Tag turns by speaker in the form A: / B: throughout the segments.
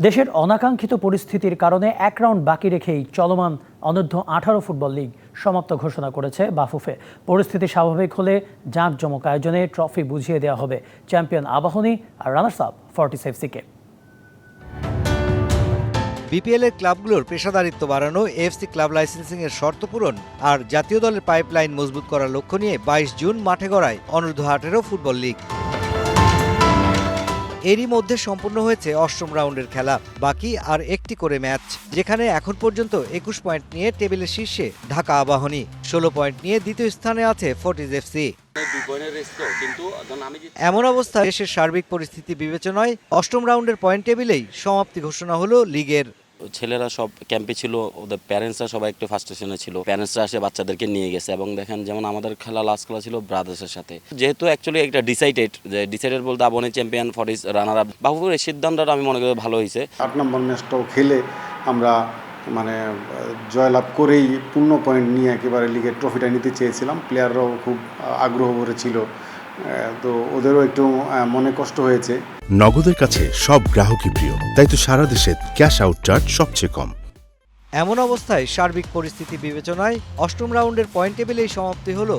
A: দেশের অনাকাঙ্ক্ষিত পরিস্থিতির কারণে এক রাউন্ড বাকি রেখেই চলমান অনূর্ধ্ব-18 ফুটবল লিগ সমাপ্ত ঘোষণা করেছে বাফুফে। পরিস্থিতি স্বাভাবিক হলে জাঁকজমক আয়োজনে ট্রফি বুঝিয়ে দেওয়া হবে চ্যাম্পিয়ন আবাহনী আর রানার্স আপ ফর্টিস এফসিকে।
B: বিপিএল এর ক্লাবগুলোর পেশাদারিত্ব বাড়ানো, এএফসি ক্লাব লাইসেন্সিং এর শর্ত পূরণ আর জাতীয় দলের পাইপলাইন মজবুত করার লক্ষ্য নিয়ে 22 জুন মাঠে গড়ায় অনূর্ধ্ব-18 ফুটবল লিগ। এরই মধ্যে সম্পূর্ণ হয়েছে অষ্টম রাউন্ডের খেলা। বাকি আর একটি করে ম্যাচ, যেখানে এখন পর্যন্ত 21 পয়েন্ট নিয়ে টেবিলের শীর্ষে ঢাকা আবাহনী, 16 পয়েন্ট নিয়ে দ্বিতীয় স্থানে আছে ফর্টিস এফসি। এমন অবস্থায় দেশের সার্বিক পরিস্থিতি বিবেচনায় অষ্টম রাউন্ডের পয়েন্ট টেবিলেই সমাপ্তি ঘোষণা হলো লিগের।
C: ছেলেরা সব ক্যাম্পে ছিল, ওদের প্যারেন্টসরা সবাই একটু ফার্স্টেশনে ছিল, প্যারেন্টসরা এসে বাচ্চাদেরকে নিয়ে গেছে। এবং দেখেন যেমন আমাদের লাস্ট খেলা ছিল ব্রাদার্সের সাথে, যেহেতু অ্যাকচুয়ালি একটা ডিসাইডেড বলতে Abahani champion, Fortis runner up. বাফুফের এই সিদ্ধান্তটা আমি মনে করি ভালো হয়েছে।
D: 8 নম্বর ম্যাচটাও খেলে আমরা জয়লাভ করেই পূর্ণ পয়েন্ট নিয়ে একেবারে লিগের ট্রফিটা নিতে চেয়েছিলাম। প্লেয়াররাও খুব আগ্রহ করেছিল, তো ওদেরও একটু মনে কষ্ট হয়েছে।
E: নগদের কাছে সব গ্রাহকই প্রিয়, তাই তো সারা দেশে ক্যাশ আউট চার্জ সবচেয়ে কম।
B: এমন অবস্থায় সার্বিক পরিস্থিতি বিবেচনায় অষ্টম রাউন্ডের পয়েন্ট টেবিলেই সমাপ্তি হলো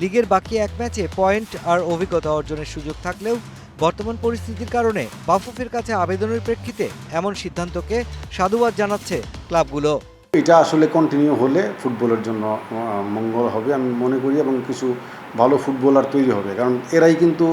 B: লিগের বাকি এক ম্যাচে পয়েন্ট আর অভিজ্ঞতা অর্জনের সুযোগ থাকলেও বর্তমান পরিস্থিতির কারণে বাফুফের কাছে আবেদনের প্রেক্ষিতে এমন সিদ্ধান্তকে সাধুবাদ জানাচ্ছে ক্লাবগুলো।
D: এটা আসলে কন্টিনিউ হলে ফুটবলের জন্য মঙ্গল হবে আমি মনে করি, এবং কিছু ভালো ফুটবলার তৈরি হবে, কারণ এরাই কিন্তু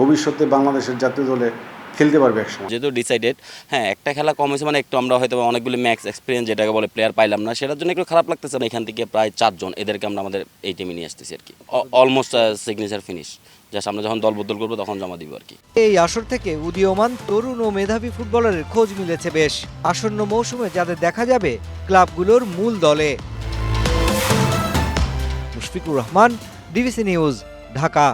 D: ভবিষ্যতে বাংলাদেশের জাতীয় দলে খেলতে পারবে একসময়।
C: যেহেতু ডিসাইডেড, হ্যাঁ একটা খেলা কম হয়েছে, মানে একটু আমরা হয়তো অনেকগুলো ম্যাক্স এক্সপিরিয়েন্স যেটাকে বলে প্লেয়ার পাইলাম না, সেটার জন্য একটু খারাপ লাগতেছে। এখান থেকে প্রায় 4 জন এদেরকে আমরা আমাদের এই টিমে নিয়ে আসতেছি আর কি। অলমোস্ট সিগনেচার ফিনিশ, যা সামনে যখন দল বদল করবো তখন জমা দিব আর কি।
B: এই আসর থেকে উদীয়মান তরুণ ও মেধাবী ফুটবলারের খোঁজ মিলেছে বেশ। আসন্ন মৌসুমে যাদের দেখা যাবে ক্লাবগুলোর মূল দলে। Mushfiqur Rahman, DBC news, Dhaka.